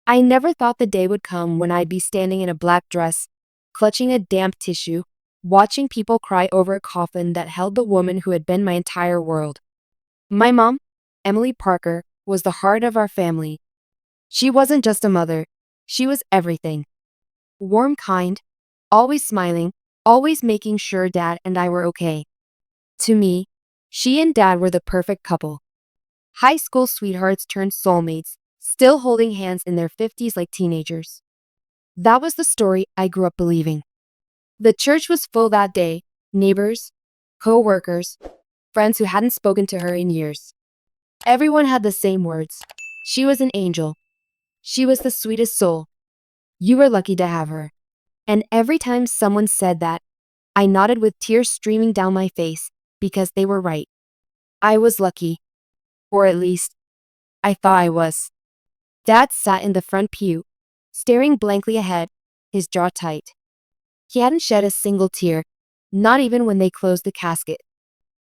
I never thought the day would come when I'd be standing in a black dress, clutching a damp tissue, watching people cry over a coffin that held the woman who had been my entire world. My mom, Emily Parker, was the heart of our family. She wasn't just a mother, she was everything. Warm, kind, always smiling, always making sure Dad and I were okay. To me, she and Dad were the perfect couple. High school sweethearts turned soulmates, still holding hands in their 50s like teenagers. That was the story I grew up believing. The church was full that day, neighbors, co-workers, friends who hadn't spoken to her in years. Everyone had the same words. She was an angel. She was the sweetest soul. You were lucky to have her. And every time someone said that, I nodded with tears streaming down my face because they were right. I was lucky. Or at least, I thought I was. Dad sat in the front pew, staring blankly ahead, his jaw tight. He hadn't shed a single tear, not even when they closed the casket.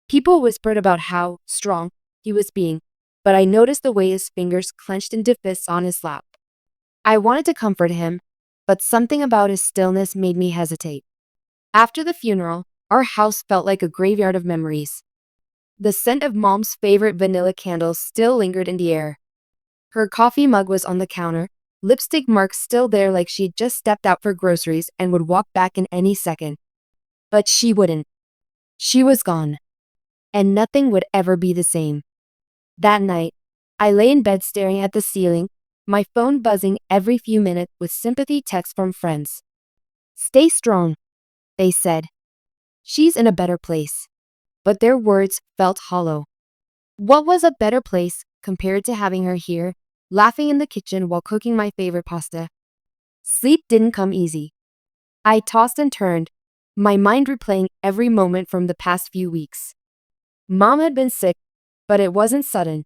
People whispered about how strong he was being, but I noticed the way his fingers clenched into fists on his lap. I wanted to comfort him, but something about his stillness made me hesitate. After the funeral, our house felt like a graveyard of memories. The scent of Mom's favorite vanilla candles still lingered in the air. Her coffee mug was on the counter, lipstick marks still there like she'd just stepped out for groceries and would walk back in any second. But she wouldn't. She was gone. And nothing would ever be the same. That night, I lay in bed staring at the ceiling, my phone buzzing every few minutes with sympathy texts from friends. Stay strong, they said. She's in a better place. But their words felt hollow. What was a better place compared to having her here, laughing in the kitchen while cooking my favorite pasta? Sleep didn't come easy. I tossed and turned, my mind replaying every moment from the past few weeks. Mom had been sick, but it wasn't sudden.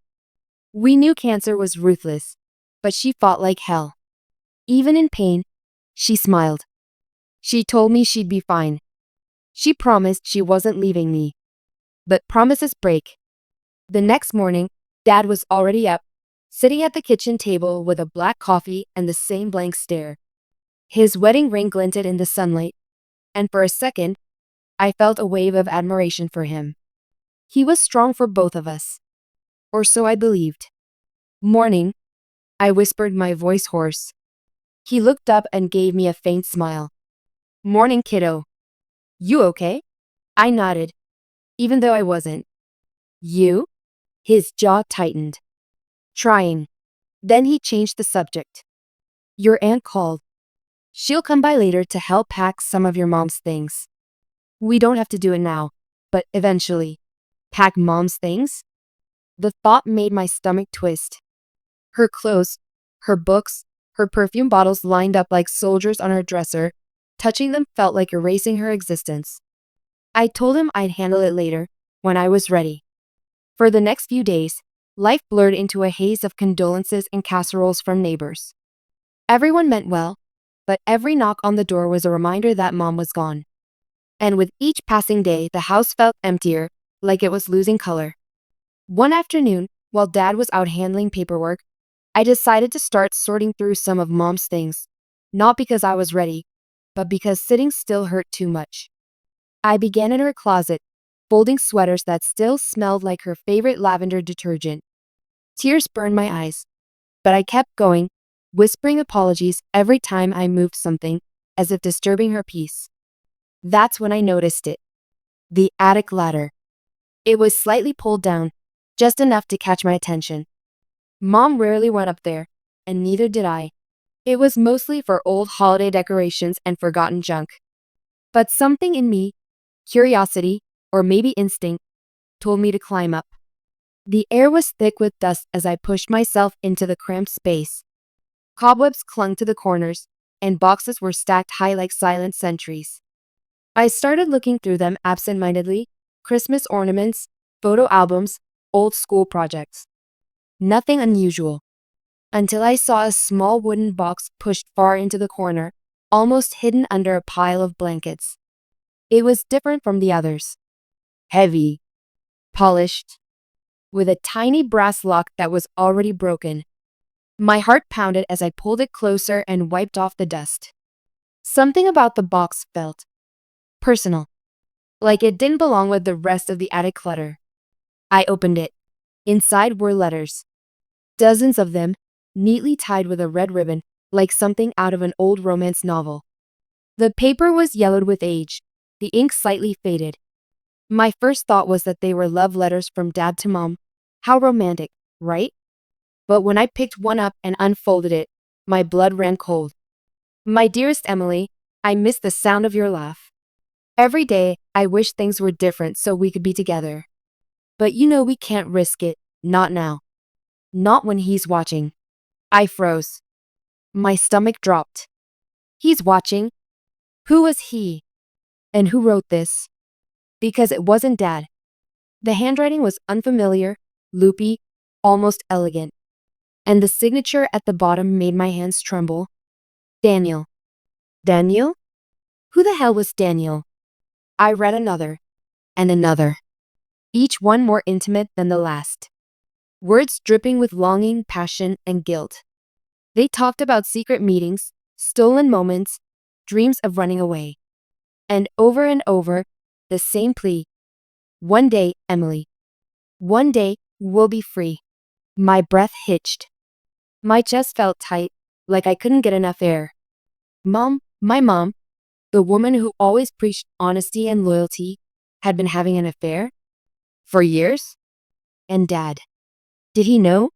We knew cancer was ruthless, but she fought like hell. Even in pain, she smiled. She told me she'd be fine. She promised she wasn't leaving me. But promises break. The next morning, Dad was already up, sitting at the kitchen table with a black coffee and the same blank stare. His wedding ring glinted in the sunlight, and for a second, I felt a wave of admiration for him. He was strong for both of us. Or so I believed. Morning, I whispered, my voice hoarse. He looked up and gave me a faint smile. Morning, kiddo. You okay? I nodded, even though I wasn't. You? His jaw tightened. Trying. Then he changed the subject. Your aunt called. She'll come by later to help pack some of your mom's things. We don't have to do it now, but eventually. Pack Mom's things? The thought made my stomach twist. Her clothes, her books, her perfume bottles lined up like soldiers on her dresser. Touching them felt like erasing her existence. I told him I'd handle it later, when I was ready. For the next few days, life blurred into a haze of condolences and casseroles from neighbors. Everyone meant well, but every knock on the door was a reminder that Mom was gone. And with each passing day, the house felt emptier, like it was losing color. One afternoon, while Dad was out handling paperwork, I decided to start sorting through some of Mom's things, not because I was ready, but because sitting still hurt too much. I began in her closet, folding sweaters that still smelled like her favorite lavender detergent. Tears burned my eyes, but I kept going, whispering apologies every time I moved something, as if disturbing her peace. That's when I noticed it. The attic ladder. It was slightly pulled down, just enough to catch my attention. Mom rarely went up there, and neither did I. It was mostly for old holiday decorations and forgotten junk. But something in me, curiosity, or maybe instinct, told me to climb up. The air was thick with dust as I pushed myself into the cramped space. Cobwebs clung to the corners, and boxes were stacked high like silent sentries. I started looking through them absent-mindedly, Christmas ornaments, photo albums, old school projects. Nothing unusual. Until I saw a small wooden box pushed far into the corner, almost hidden under a pile of blankets. It was different from the others. Heavy. Polished. With a tiny brass lock that was already broken. My heart pounded as I pulled it closer and wiped off the dust. Something about the box felt personal, like it didn't belong with the rest of the attic clutter. I opened it. Inside were letters, dozens of them, neatly tied with a red ribbon, like something out of an old romance novel. The paper was yellowed with age, the ink slightly faded. My first thought was that they were love letters from Dad to Mom. How romantic, right? But when I picked one up and unfolded it, my blood ran cold. My dearest Emily, I miss the sound of your laugh. Every day, I wish things were different so we could be together. But you know we can't risk it, not now. Not when he's watching. I froze. My stomach dropped. He's watching? Who was he? And who wrote this? Because it wasn't Dad. The handwriting was unfamiliar, loopy, almost elegant. And the signature at the bottom made my hands tremble. Daniel. Daniel? Who the hell was Daniel? I read another, and another, each one more intimate than the last. Words dripping with longing, passion, and guilt. They talked about secret meetings, stolen moments, dreams of running away. And over, the same plea. One day, Emily. One day, we'll be free. My breath hitched. My chest felt tight, like I couldn't get enough air. Mom, my mom, the woman who always preached honesty and loyalty, had been having an affair? For years? And Dad. Did he know?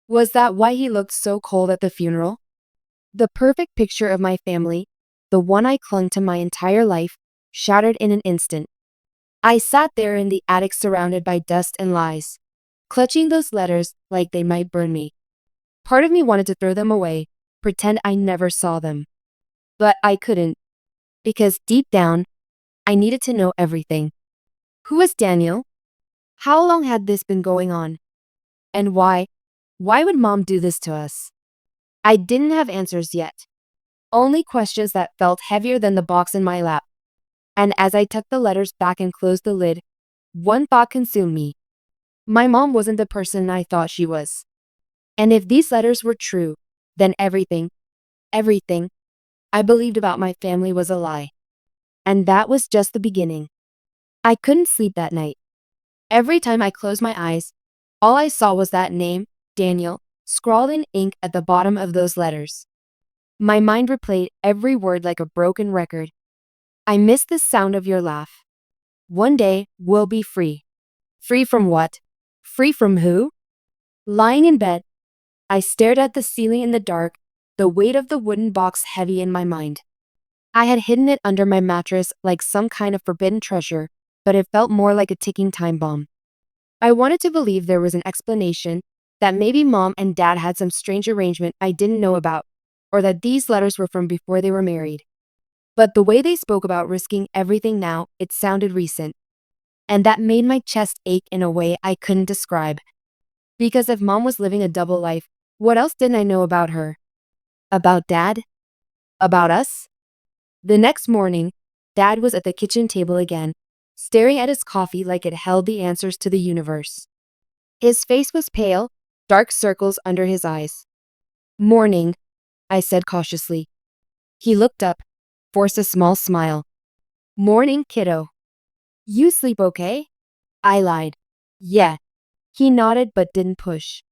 Was that why he looked so cold at the funeral? The perfect picture of my family, the one I clung to my entire life, shattered in an instant. I sat there in the attic surrounded by dust and lies, clutching those letters like they might burn me. Part of me wanted to throw them away, pretend I never saw them. But I couldn't, because deep down, I needed to know everything. Who was Daniel? How long had this been going on? And why? Why would Mom do this to us? I didn't have answers yet. Only questions that felt heavier than the box in my lap. And as I tucked the letters back and closed the lid, one thought consumed me. My mom wasn't the person I thought she was. And if these letters were true, then everything I believed about my family was a lie. And that was just the beginning. I couldn't sleep that night. Every time I closed my eyes, all I saw was that name, Daniel, scrawled in ink at the bottom of those letters. My mind replayed every word like a broken record. I miss the sound of your laugh. One day, we'll be free. Free from what? Free from who? Lying in bed, I stared at the ceiling in the dark, the weight of the wooden box heavy in my mind. I had hidden it under my mattress like some kind of forbidden treasure, but it felt more like a ticking time bomb. I wanted to believe there was an explanation, that maybe Mom and Dad had some strange arrangement I didn't know about, or that these letters were from before they were married. But the way they spoke about risking everything now, it sounded recent. And that made my chest ache in a way I couldn't describe. Because if Mom was living a double life, what else didn't I know about her? About Dad? About us? The next morning, Dad was at the kitchen table again, staring at his coffee like it held the answers to the universe. His face was pale, dark circles under his eyes. Morning, I said cautiously. He looked up, forced a small smile. Morning, kiddo. You sleep okay? I lied. Yeah. He nodded but didn't push.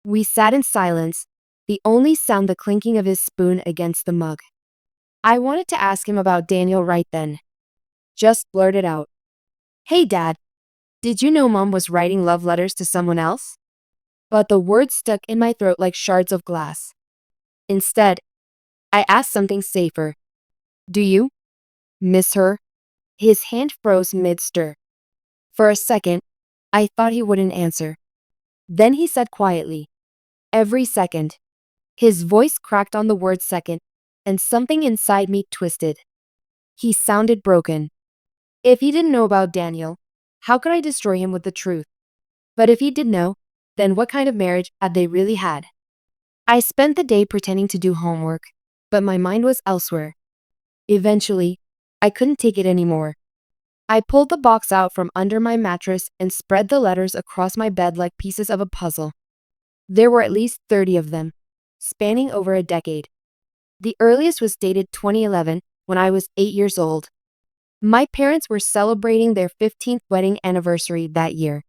We sat in silence, the only sound the clinking of his spoon against the mug. I wanted to ask him about Daniel right then. Just blurted out. Hey Dad, did you know Mom was writing love letters to someone else? But the words stuck in my throat like shards of glass. Instead, I asked something safer. Do you miss her? His hand froze mid-stir. For a second, I thought he wouldn't answer. Then he said quietly, every second. His voice cracked on the word second, and something inside me twisted. He sounded broken. If he didn't know about Daniel, how could I destroy him with the truth? But if he did know, then what kind of marriage had they really had? I spent the day pretending to do homework, but my mind was elsewhere. Eventually, I couldn't take it anymore. I pulled the box out from under my mattress and spread the letters across my bed like pieces of a puzzle. There were at least 30 of them, spanning over a decade. The earliest was dated 2011, when I was 8 years old. My parents were celebrating their 15th wedding anniversary that year.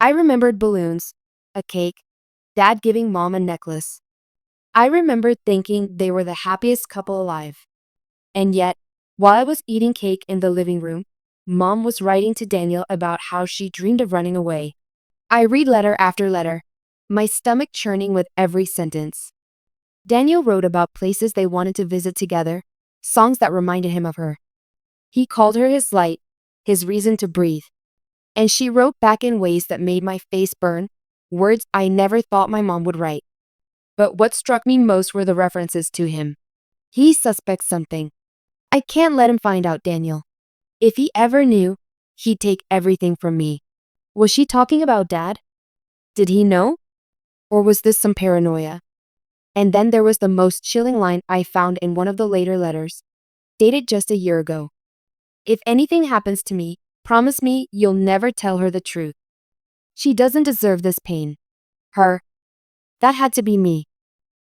I remembered balloons, a cake, Dad giving Mom a necklace. I remembered thinking they were the happiest couple alive. And yet, while I was eating cake in the living room, Mom was writing to Daniel about how she dreamed of running away. I read letter after letter, my stomach churning with every sentence. Daniel wrote about places they wanted to visit together, songs that reminded him of her. He called her his light, his reason to breathe. And she wrote back in ways that made my face burn, words I never thought my mom would write. But what struck me most were the references to him. He suspects something. I can't let him find out, Daniel. If he ever knew, he'd take everything from me. Was she talking about Dad? Did he know? Or was this some paranoia? And then there was the most chilling line I found in one of the later letters, dated just a year ago. If anything happens to me, promise me you'll never tell her the truth. She doesn't deserve this pain. Her. That had to be me.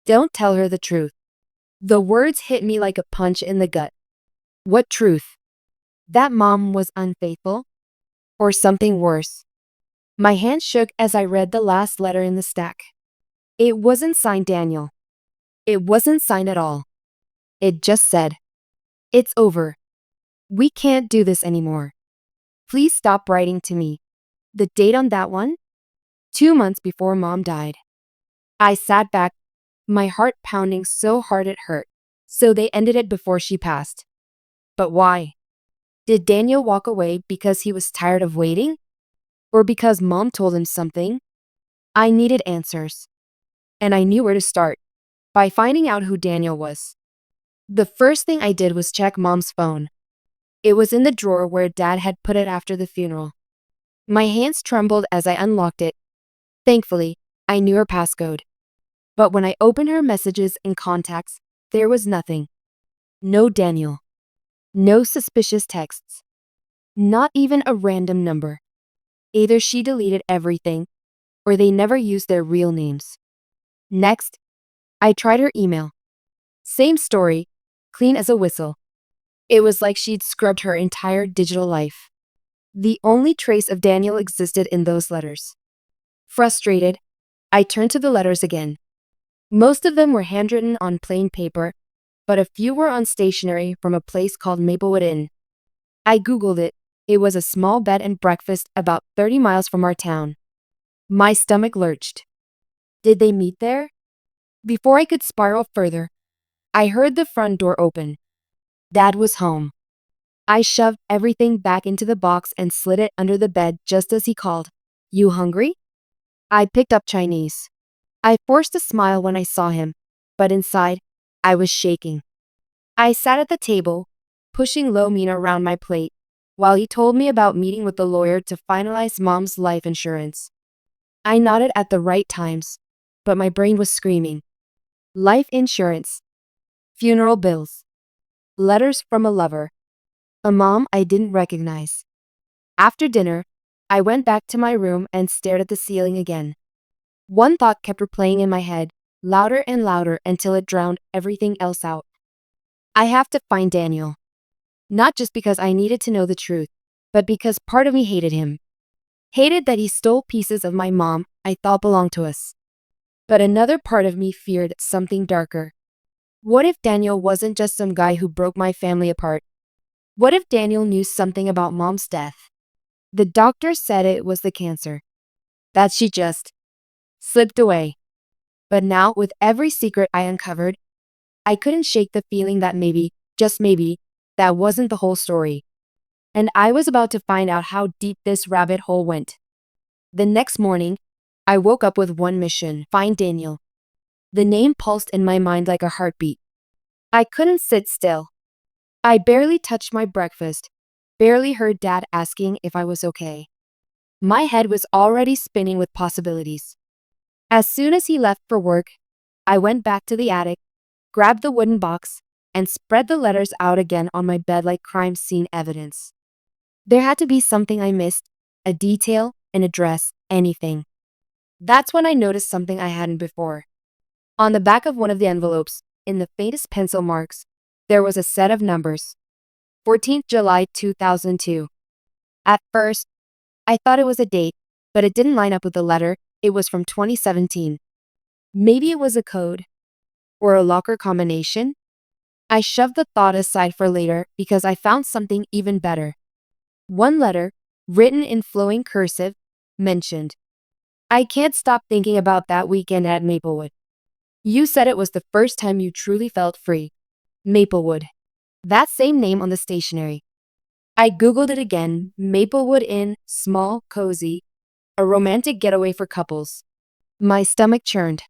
Don't tell her the truth. The words hit me like a punch in the gut. What truth? That Mom was unfaithful? Or something worse? My hand shook as I read the last letter in the stack. It wasn't signed Daniel. It wasn't signed at all. It just said, "It's over. We can't do this anymore. Please stop writing to me." The date on that one? 2 months before Mom died. I sat back, my heart pounding so hard it hurt. So they ended it before she passed. But why? Did Daniel walk away because he was tired of waiting? Or because Mom told him something? I needed answers. And I knew where to start. By finding out who Daniel was. The first thing I did was check Mom's phone. It was in the drawer where Dad had put it after the funeral. My hands trembled as I unlocked it. Thankfully, I knew her passcode. But when I opened her messages and contacts, there was nothing. No Daniel. No suspicious texts. Not even a random number. Either she deleted everything, or they never used their real names. Next, I tried her email. Same story, clean as a whistle. It was like she'd scrubbed her entire digital life. The only trace of Daniel existed in those letters. Frustrated, I turned to the letters again. Most of them were handwritten on plain paper, but a few were on stationery from a place called Maplewood Inn. I Googled it. It was a small bed and breakfast about 30 miles from our town. My stomach lurched. Did they meet there? Before I could spiral further, I heard the front door open. Dad was home. I shoved everything back into the box and slid it under the bed just as he called, "You hungry?" I picked up Chinese. I forced a smile when I saw him, but inside, I was shaking. I sat at the table, pushing lo mein around my plate, while he told me about meeting with the lawyer to finalize Mom's life insurance. I nodded at the right times, but my brain was screaming. Life insurance. Funeral bills. Letters from a lover. A mom I didn't recognize. After dinner, I went back to my room and stared at the ceiling again. One thought kept replaying in my head, louder and louder until it drowned everything else out. I have to find Daniel. Not just because I needed to know the truth, but because part of me hated him. Hated that he stole pieces of my mom I thought belonged to us. But another part of me feared something darker. What if Daniel wasn't just some guy who broke my family apart? What if Daniel knew something about Mom's death? The doctor said it was the cancer. That she just slipped away. But now, with every secret I uncovered, I couldn't shake the feeling that maybe, just maybe, that wasn't the whole story. And I was about to find out how deep this rabbit hole went. The next morning, I woke up with one mission: find Daniel. The name pulsed in my mind like a heartbeat. I couldn't sit still. I barely touched my breakfast, barely heard Dad asking if I was okay. My head was already spinning with possibilities. As soon as he left for work, I went back to the attic, grabbed the wooden box, and spread the letters out again on my bed like crime scene evidence. There had to be something I missed, a detail, an address, anything. That's when I noticed something I hadn't before. On the back of one of the envelopes, in the faintest pencil marks, there was a set of numbers. 14th July 2002. At first, I thought it was a date, but it didn't line up with the letter. It was from 2017. Maybe it was a code or a locker combination? I shoved the thought aside for later because I found something even better. One letter, written in flowing cursive, mentioned, "I can't stop thinking about that weekend at Maplewood. You said it was the first time you truly felt free." Maplewood. That same name on the stationery. I googled it again. Maplewood Inn, small, cozy, a romantic getaway for couples. My stomach churned.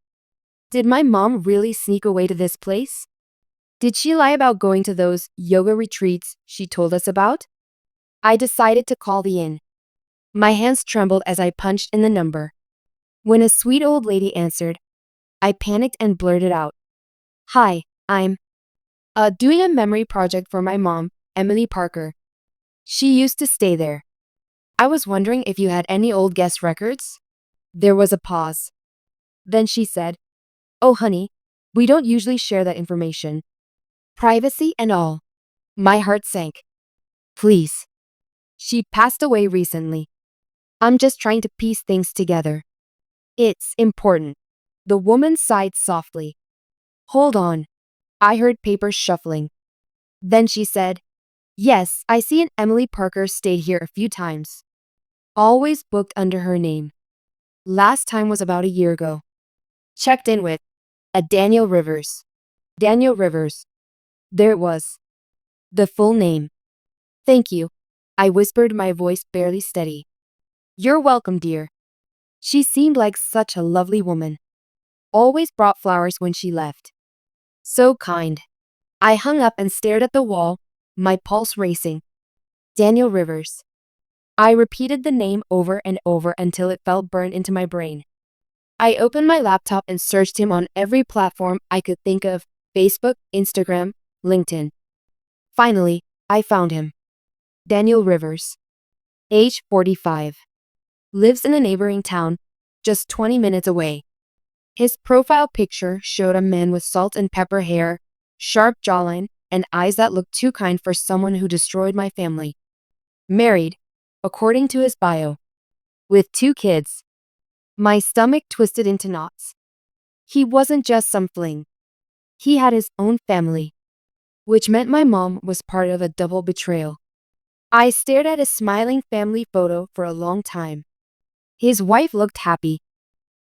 Did my mom really sneak away to this place? Did she lie about going to those yoga retreats she told us about? I decided to call the inn. My hands trembled as I punched in the number. When a sweet old lady answered, I panicked and blurted out, "Hi, I'm doing a memory project for my mom, Emily Parker. She used to stay there. I was wondering if you had any old guest records?" There was a pause. Then she said, "Oh honey, we don't usually share that information. Privacy and all." My heart sank. "Please." She passed away recently. I'm just trying to piece things together. It's important. The woman sighed softly. "Hold on." I heard papers shuffling. Then she said, "Yes, I see an Emily Parker stayed here a few times. Always booked under her name. Last time was about a year ago. Checked in with a Daniel Rivers." Daniel Rivers. There it was. The full name. "Thank you," I whispered, my voice barely steady. "You're welcome, dear." She seemed like such a lovely woman. Always brought flowers when she left. So kind. I hung up and stared at the wall, my pulse racing. Daniel Rivers. I repeated the name over and over until it felt burned into my brain. I opened my laptop and searched him on every platform I could think of: Facebook, Instagram, LinkedIn. Finally, I found him. Daniel Rivers. Age 45. Lives in a neighboring town, just 20 minutes away. His profile picture showed a man with salt and pepper hair, sharp jawline, and eyes that looked too kind for someone who destroyed my family. Married, according to his bio. With 2 kids. My stomach twisted into knots. He wasn't just some fling. He had his own family, which meant my mom was part of a double betrayal. I stared at his smiling family photo for a long time. His wife looked happy.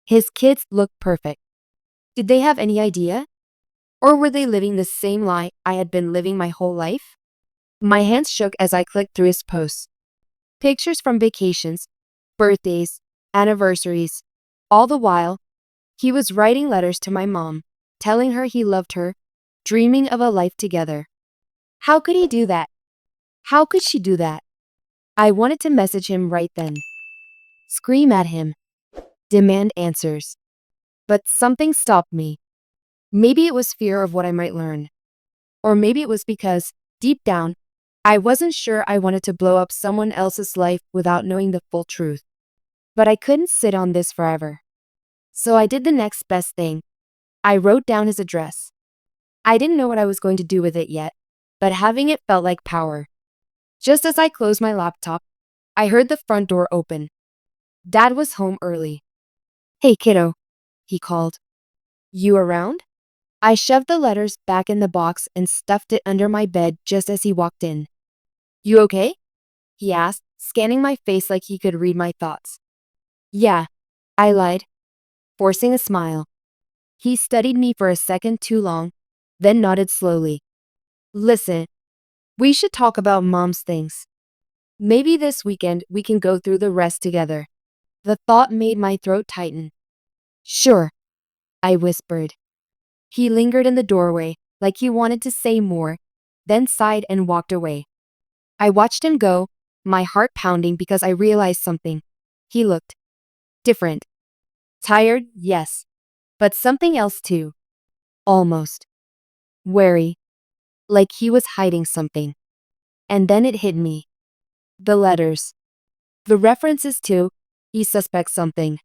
His kids looked perfect. Did they have any idea? Or were they living the same lie I had been living my whole life? My hands shook as I clicked through his posts. Pictures from vacations, birthdays, anniversaries. All the while, he was writing letters to my mom, telling her he loved her, dreaming of a life together. How could he do that? How could she do that? I wanted to message him right then. Scream at him. Demand answers. But something stopped me. Maybe it was fear of what I might learn. Or maybe it was because, deep down, I wasn't sure I wanted to blow up someone else's life without knowing the full truth. But I couldn't sit on this forever. So I did the next best thing. I wrote down his address. I didn't know what I was going to do with it yet, but having it felt like power. Just as I closed my laptop, I heard the front door open. Dad was home early. "Hey kiddo," he called. "You around?" I shoved the letters back in the box and stuffed it under my bed just as he walked in. "You okay?" he asked, scanning my face like he could read my thoughts. "Yeah," I lied, forcing a smile. He studied me for a second too long, then nodded slowly. "Listen, we should talk about Mom's things. Maybe this weekend we can go through the rest together." The thought made my throat tighten. "Sure," I whispered. He lingered in the doorway, like he wanted to say more, then sighed and walked away. I watched him go, my heart pounding because I realized something. He looked different. Tired, yes, but something else too. Almost. Wary. Like he was hiding something. And then it hit me. The letters. The references to, he suspects something.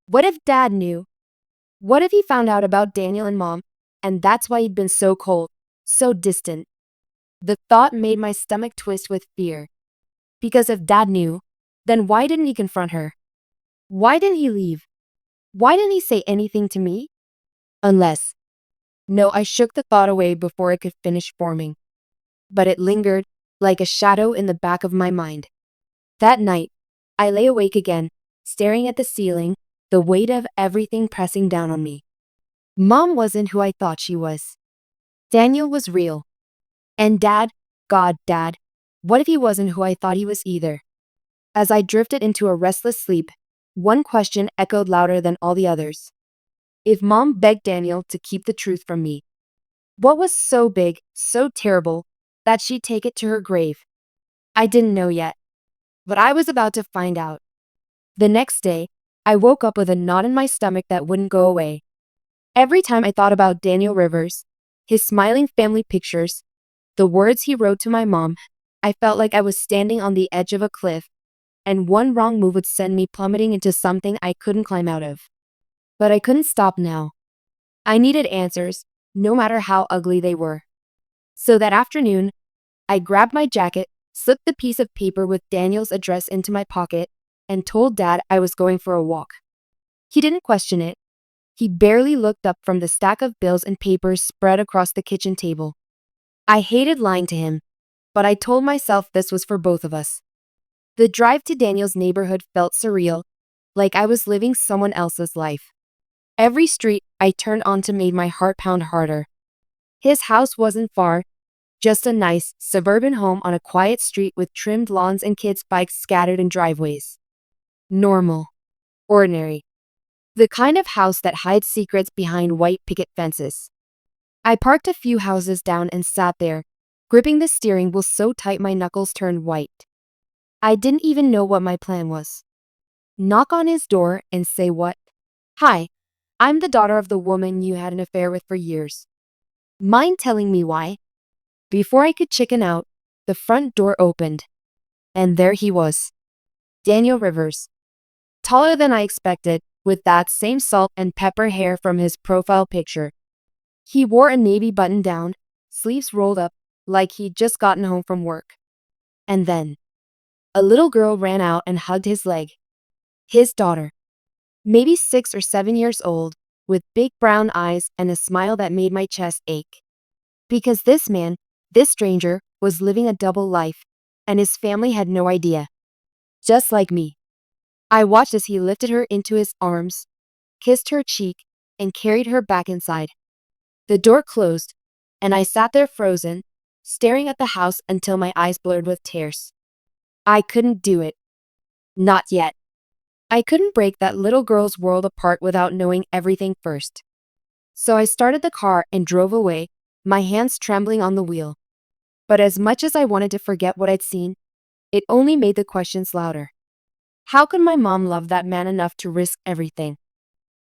What if Dad knew? What if he found out about Daniel and Mom, and that's why he'd been so cold, so distant? The thought made my stomach twist with fear. Because if Dad knew, then why didn't he confront her? Why didn't he leave? Why didn't he say anything to me? Unless. No, I shook the thought away before it could finish forming. But it lingered, like a shadow in the back of my mind. That night, I lay awake again, staring at the ceiling, the weight of everything pressing down on me. Mom wasn't who I thought she was. Daniel was real. And Dad, God, Dad, what if he wasn't who I thought he was either? As I drifted into a restless sleep, one question echoed louder than all the others. If Mom begged Daniel to keep the truth from me, what was so big, so terrible, that she'd take it to her grave? I didn't know yet, but I was about to find out. The next day, I woke up with a knot in my stomach that wouldn't go away. Every time I thought about Daniel Rivers, his smiling family pictures, the words he wrote to my mom, I felt like I was standing on the edge of a cliff, and one wrong move would send me plummeting into something I couldn't climb out of. But I couldn't stop now. I needed answers, no matter how ugly they were. So that afternoon, I grabbed my jacket, slipped the piece of paper with Daniel's address into my pocket, and told Dad I was going for a walk. He didn't question it. He barely looked up from the stack of bills and papers spread across the kitchen table. I hated lying to him, but I told myself this was for both of us. The drive to Daniel's neighborhood felt surreal, like I was living someone else's life. Every street I turned onto made my heart pound harder. His house wasn't far, just a nice, suburban home on a quiet street with trimmed lawns and kids' bikes scattered in driveways. Normal. Ordinary. The kind of house that hides secrets behind white picket fences. I parked a few houses down and sat there, gripping the steering wheel so tight my knuckles turned white. I didn't even know what my plan was. Knock on his door and say what? Hi, I'm the daughter of the woman you had an affair with for years. Mind telling me why? Before I could chicken out, the front door opened. And there he was. Daniel Rivers. Taller than I expected, with that same salt and pepper hair from his profile picture. He wore a navy button-down, sleeves rolled up, like he'd just gotten home from work. And then, a little girl ran out and hugged his leg. His daughter. Maybe 6 or 7 years old, with big brown eyes and a smile that made my chest ache. Because this man, this stranger, was living a double life, and his family had no idea. Just like me. I watched as he lifted her into his arms, kissed her cheek, and carried her back inside. The door closed, and I sat there frozen, staring at the house until my eyes blurred with tears. I couldn't do it. Not yet. I couldn't break that little girl's world apart without knowing everything first. So I started the car and drove away, my hands trembling on the wheel. But as much as I wanted to forget what I'd seen, it only made the questions louder. How could my mom love that man enough to risk everything?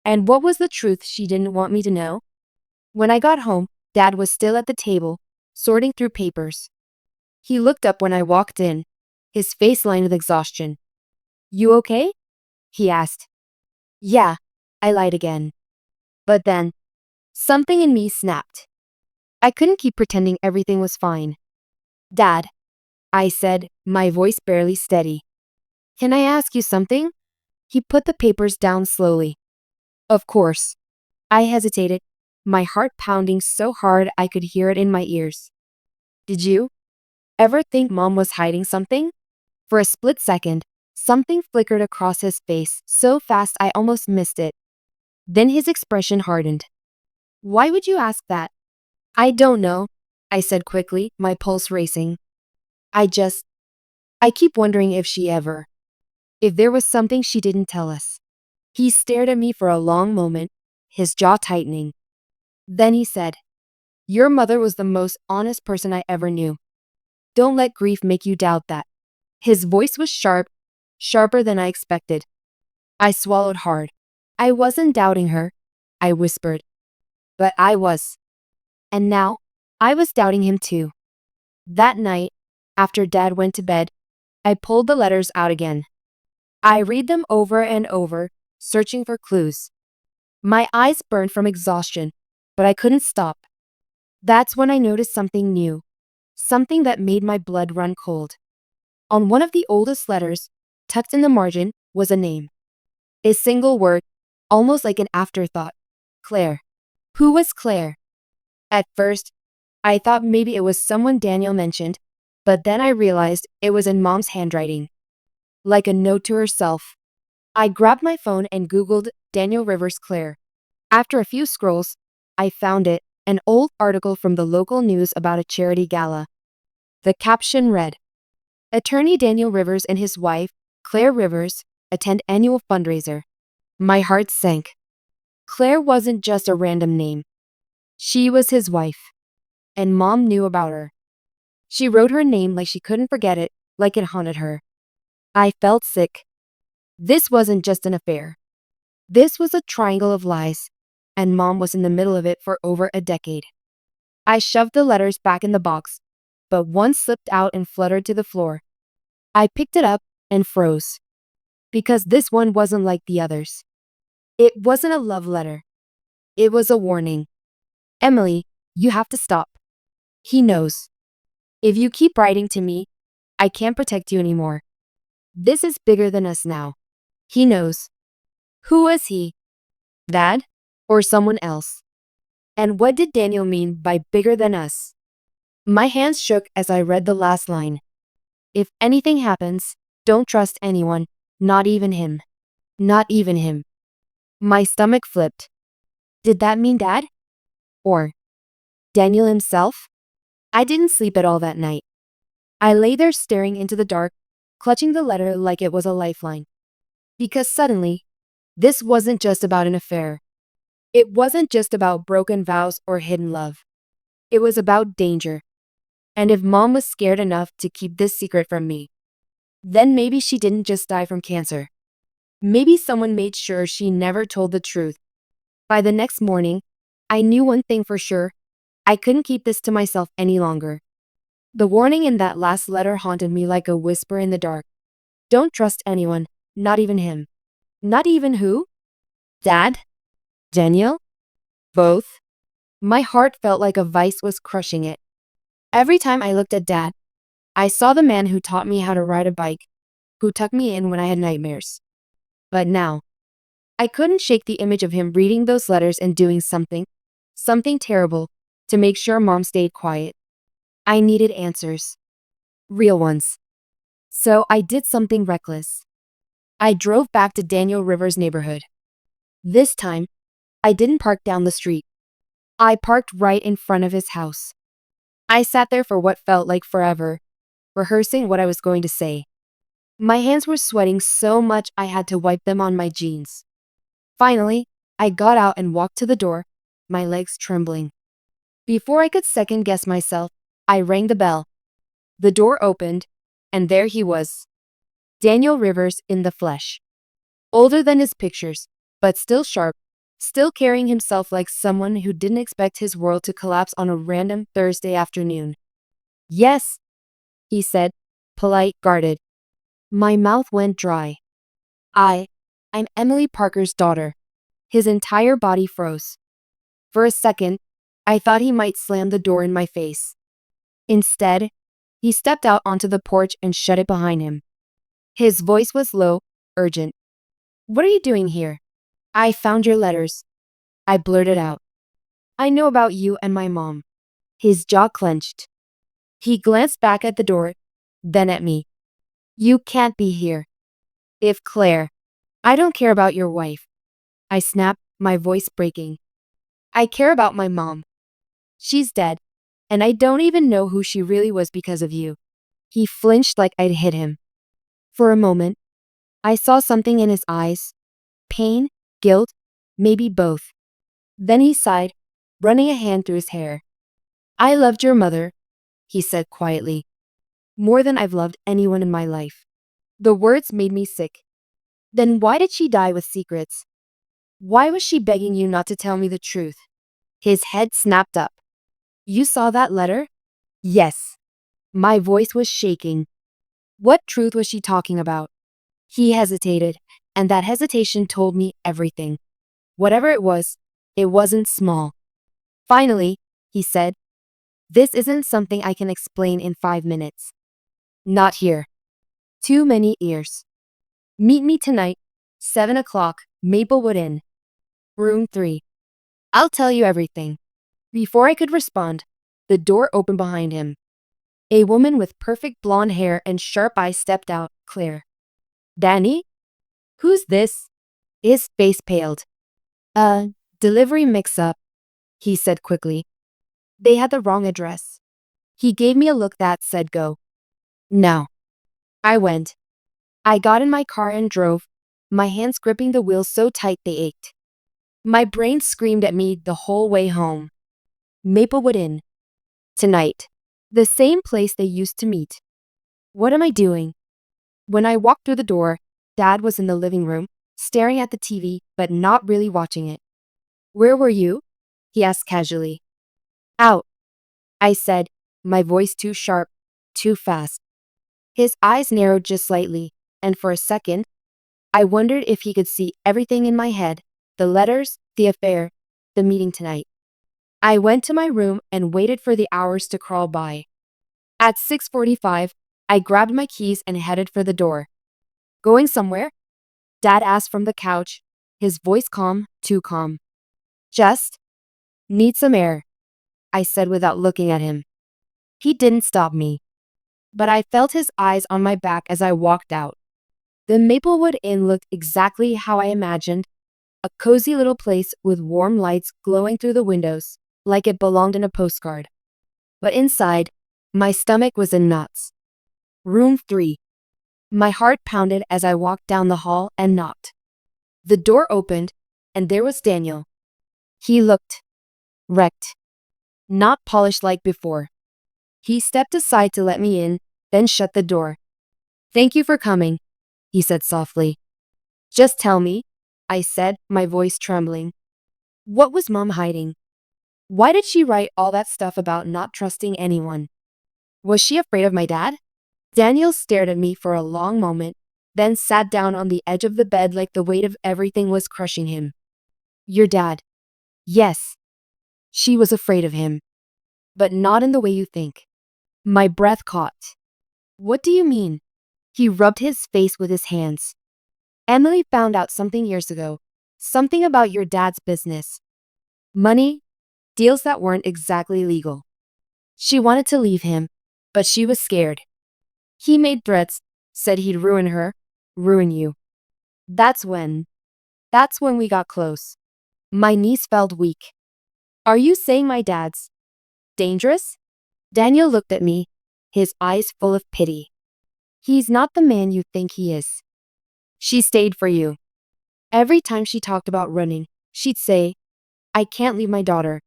And what was the truth she didn't want me to know? When I got home, Dad was still at the table, sorting through papers. He looked up when I walked in, his face lined with exhaustion. You okay? He asked. Yeah, I lied again. But then, something in me snapped. I couldn't keep pretending everything was fine. Dad, I said, my voice barely steady. Can I ask you something? He put the papers down slowly. Of course. I hesitated, my heart pounding so hard I could hear it in my ears. Did you ever think Mom was hiding something? For a split second, something flickered across his face so fast I almost missed it. Then his expression hardened. Why would you ask that? I don't know, I said quickly, my pulse racing. I keep wondering if there was something she didn't tell us. He stared at me for a long moment, his jaw tightening. Then he said, Your mother was the most honest person I ever knew. Don't let grief make you doubt that. His voice was sharp, sharper than I expected. I swallowed hard. I wasn't doubting her, I whispered. But I was. And now, I was doubting him too. That night, after Dad went to bed, I pulled the letters out again. I read them over and over, searching for clues. My eyes burned from exhaustion, but I couldn't stop. That's when I noticed something new, something that made my blood run cold. On one of the oldest letters, tucked in the margin, was a name. A single word, almost like an afterthought. Claire. Who was Claire? At first, I thought maybe it was someone Daniel mentioned, but then I realized it was in Mom's handwriting, like a note to herself. I grabbed my phone and Googled Daniel Rivers Claire. After a few scrolls, I found it, an old article from the local news about a charity gala. The caption read, Attorney Daniel Rivers and his wife, Claire Rivers, attend annual fundraiser. My heart sank. Claire wasn't just a random name. She was his wife. And Mom knew about her. She wrote her name like she couldn't forget it, like it haunted her. I felt sick. This wasn't just an affair. This was a triangle of lies, and Mom was in the middle of it for over a decade. I shoved the letters back in the box, but one slipped out and fluttered to the floor. I picked it up and froze. Because this one wasn't like the others. It wasn't a love letter. It was a warning. Emily, you have to stop. He knows. If you keep writing to me, I can't protect you anymore. This is bigger than us now. He knows. Who was he? Dad? Or someone else? And what did Daniel mean by bigger than us? My hands shook as I read the last line. If anything happens, don't trust anyone, not even him. Not even him. My stomach flipped. Did that mean Dad? Or Daniel himself? I didn't sleep at all that night. I lay there staring into the dark, clutching the letter like it was a lifeline. Because suddenly, this wasn't just about an affair. It wasn't just about broken vows or hidden love. It was about danger. And if Mom was scared enough to keep this secret from me, then maybe she didn't just die from cancer. Maybe someone made sure she never told the truth. By the next morning, I knew one thing for sure. I couldn't keep this to myself any longer. The warning in that last letter haunted me like a whisper in the dark. Don't trust anyone, not even him. Not even who? Dad? Daniel? Both? My heart felt like a vice was crushing it. Every time I looked at Dad, I saw the man who taught me how to ride a bike, who tucked me in when I had nightmares. But now, I couldn't shake the image of him reading those letters and doing something terrible, to make sure Mom stayed quiet. I needed answers. Real ones. So I did something reckless. I drove back to Daniel Rivers' neighborhood. This time, I didn't park down the street. I parked right in front of his house. I sat there for what felt like forever, rehearsing what I was going to say. My hands were sweating so much I had to wipe them on my jeans. Finally, I got out and walked to the door, my legs trembling. Before I could second guess myself, I rang the bell. The door opened, and there he was. Daniel Rivers in the flesh. Older than his pictures, but still sharp, still carrying himself like someone who didn't expect his world to collapse on a random Thursday afternoon. Yes, he said, polite, guarded. My mouth went dry. I'm Emily Parker's daughter. His entire body froze. For a second, I thought he might slam the door in my face. Instead, he stepped out onto the porch and shut it behind him. His voice was low, urgent. What are you doing here? I found your letters. I blurted out. I know about you and my mom. His jaw clenched. He glanced back at the door, then at me. You can't be here. If Claire. I don't care about your wife. I snapped, my voice breaking. I care about my mom. She's dead, and I don't even know who she really was because of you. He flinched like I'd hit him. For a moment, I saw something in his eyes. Pain, guilt, maybe both. Then he sighed, running a hand through his hair. I loved your mother, he said quietly. More than I've loved anyone in my life. The words made me sick. Then why did she die with secrets? Why was she begging you not to tell me the truth? His head snapped up. You saw that letter? Yes. My voice was shaking. What truth was she talking about? He hesitated, and that hesitation told me everything. Whatever it wasn't small. Finally, he said, this isn't something I can explain in 5 minutes. Not here. Too many ears. Meet me tonight, 7 o'clock, Maplewood Inn. Room 3. I'll tell you everything. Before I could respond, the door opened behind him. A woman with perfect blonde hair and sharp eyes stepped out, Claire. Danny? Who's this? His face paled. Delivery mix-up, he said quickly. They had the wrong address. He gave me a look that said go. No. I went. I got in my car and drove, my hands gripping the wheel so tight they ached. My brain screamed at me the whole way home. Maplewood Inn. Tonight. The same place they used to meet. What am I doing? When I walked through the door, Dad was in the living room, staring at the TV, but not really watching it. Where were you? He asked casually. Out, I said, my voice too sharp, too fast. His eyes narrowed just slightly, and for a second, I wondered if he could see everything in my head, the letters, the affair, the meeting tonight. I went to my room and waited for the hours to crawl by. At 6:45, I grabbed my keys and headed for the door. Going somewhere? Dad asked from the couch, his voice calm, too calm. Just need some air, I said without looking at him. He didn't stop me, but I felt his eyes on my back as I walked out. The Maplewood Inn looked exactly how I imagined, a cozy little place with warm lights glowing through the windows, like it belonged in a postcard. But inside, my stomach was in knots. Room 3. My heart pounded as I walked down the hall and knocked. The door opened, and there was Daniel. He looked wrecked, not polished like before. He stepped aside to let me in, then shut the door. Thank you for coming, he said softly. Just tell me, I said, my voice trembling. What was Mom hiding? Why did she write all that stuff about not trusting anyone? Was she afraid of my dad? Daniel stared at me for a long moment, then sat down on the edge of the bed like the weight of everything was crushing him. Your dad. Yes. She was afraid of him. But not in the way you think. My breath caught. What do you mean? He rubbed his face with his hands. Emily found out something years ago. Something about your dad's business. Money, deals that weren't exactly legal. She wanted to leave him, but she was scared. He made threats, said he'd ruin her, ruin you. That's when we got close. My knees felt weak. Are you saying my dad's dangerous? Daniel looked at me, his eyes full of pity. He's not the man you think he is. She stayed for you. Every time she talked about running, she'd say, I can't leave my daughter.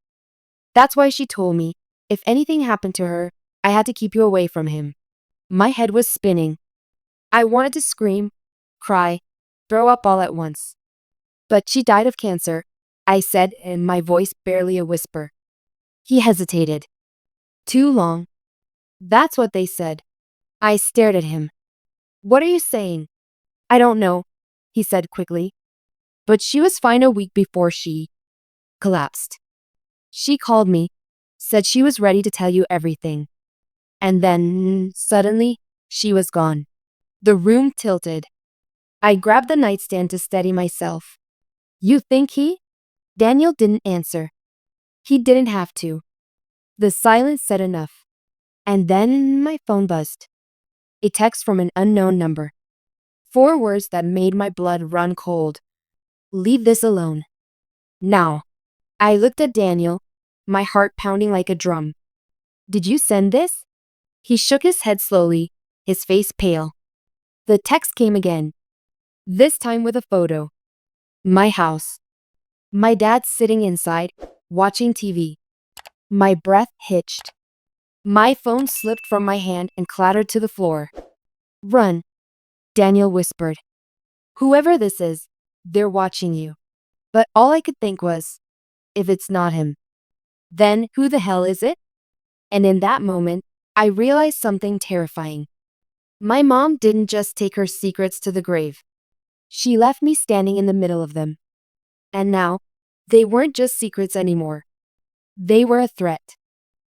That's why she told me, if anything happened to her, I had to keep you away from him. My head was spinning. I wanted to scream, cry, throw up all at once. But she died of cancer, I said, in my voice barely a whisper. He hesitated. Too long. That's what they said. I stared at him. What are you saying? I don't know, he said quickly. But she was fine a week before she collapsed. She called me, said she was ready to tell you everything. And then, suddenly, she was gone. The room tilted. I grabbed the nightstand to steady myself. You think he? Daniel didn't answer. He didn't have to. The silence said enough. And then my phone buzzed. A text from an unknown number. 4 words that made my blood run cold. Leave this alone. Now. I looked at Daniel, my heart pounding like a drum. Did you send this? He shook his head slowly, his face pale. The text came again. This time with a photo. My house. My dad sitting inside, watching TV. My breath hitched. My phone slipped from my hand and clattered to the floor. Run, Daniel whispered. Whoever this is, they're watching you. But all I could think was, if it's not him, then who the hell is it? And in that moment, I realized something terrifying. My mom didn't just take her secrets to the grave. She left me standing in the middle of them. And now, they weren't just secrets anymore. They were a threat.